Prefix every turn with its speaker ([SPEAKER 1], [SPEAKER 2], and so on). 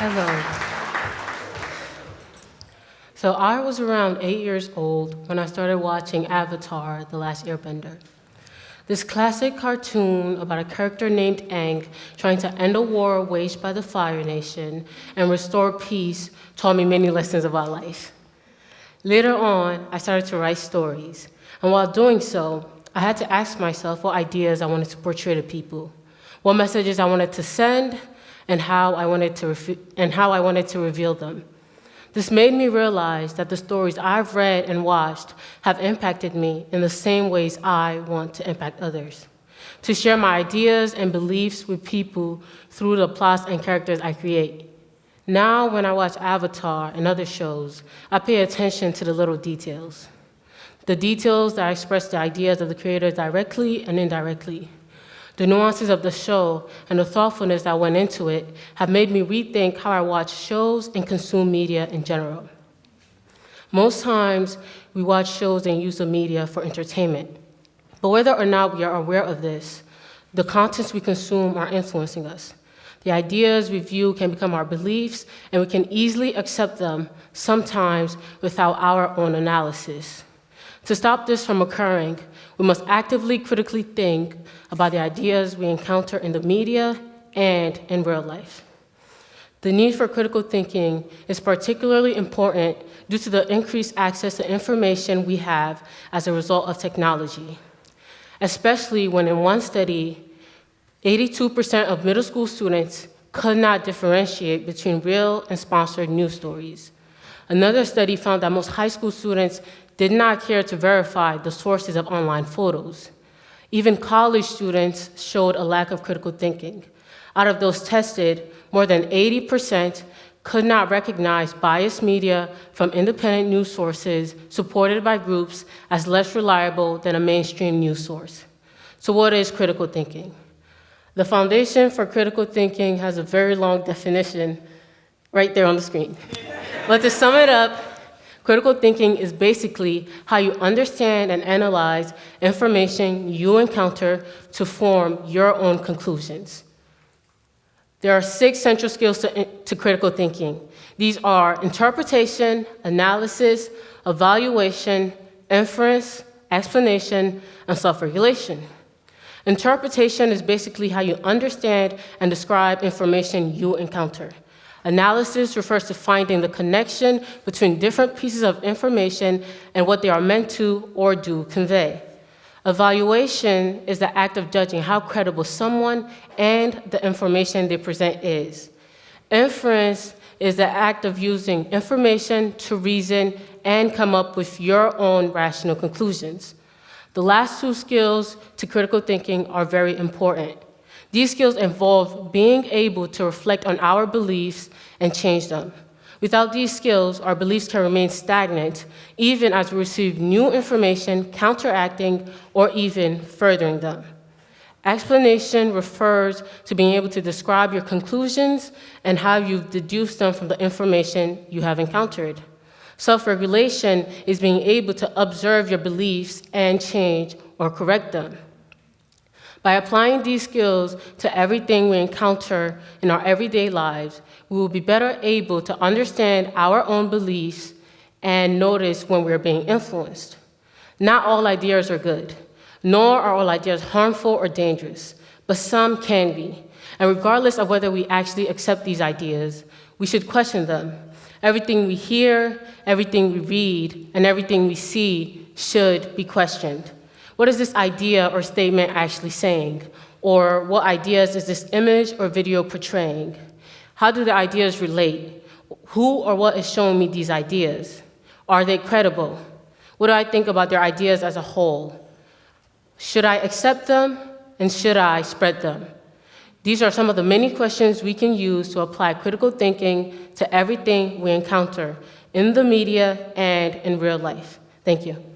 [SPEAKER 1] Hello. So I was around 8 years old when I started watching Avatar: The Last Airbender. This classic cartoon about a character named Aang trying to end a war waged by the Fire Nation and restore peace taught me many lessons about life. Later on, I started to write stories, and while doing so, I had to ask myself what ideas I wanted to portray to people, what messages I wanted to send, and how I wanted to reveal them. This made me realize that the stories I've read and watched have impacted me in the same ways I want to impact others. To share my ideas and beliefs with people through the plots and characters I create. Now, when I watch Avatar and other shows, I pay attention to the little details. The details that express the ideas of the creators directly and indirectly. The nuances of the show and the thoughtfulness that went into it have made me rethink how I watch shows and consume media in general. Most times, we watch shows and use the media for entertainment. But whether or not we are aware of this, the contents we consume are influencing us. The ideas we view can become our beliefs, and we can easily accept them, sometimes without our own analysis. To stop this from occurring, we must actively, critically think about the ideas we encounter in the media and in real life. The need for critical thinking is particularly important due to the increased access to information we have as a result of technology, especially when in one study, 82% of middle school students could not differentiate between real and sponsored news stories. Another study found that most high school students did not care to verify the sources of online photos. Even college students showed a lack of critical thinking. Out of those tested, more than 80% could not recognize biased media from independent news sources supported by groups as less reliable than a mainstream news source. So what is critical thinking? The foundation for critical thinking has a very long definition right there on the screen. But to sum it up, critical thinking is basically how you understand and analyze information you encounter to form your own conclusions. There are 6 central skills to critical thinking. These are interpretation, analysis, evaluation, inference, explanation, and self-regulation. Interpretation is basically how you understand and describe information you encounter. Analysis refers to finding the connection between different pieces of information and what they are meant to or do convey. Evaluation is the act of judging how credible someone and the information they present is. Inference is the act of using information to reason and come up with your own rational conclusions. The last 2 skills to critical thinking are very important. These skills involve being able to reflect on our beliefs and change them. Without these skills, our beliefs can remain stagnant, even as we receive new information, counteracting or even furthering them. Explanation refers to being able to describe your conclusions and how you've deduced them from the information you have encountered. Self-regulation is being able to observe your beliefs and change or correct them. By applying these skills to everything we encounter in our everyday lives, we will be better able to understand our own beliefs and notice when we're being influenced. Not all ideas are good, nor are all ideas harmful or dangerous, but some can be. And regardless of whether we actually accept these ideas, we should question them. Everything we hear, everything we read, and everything we see should be questioned. What is this idea or statement actually saying? Or what ideas is this image or video portraying? How do the ideas relate? Who or what is showing me these ideas? Are they credible? What do I think about their ideas as a whole? Should I accept them, and should I spread them? These are some of the many questions we can use to apply critical thinking to everything we encounter in the media and in real life. Thank you.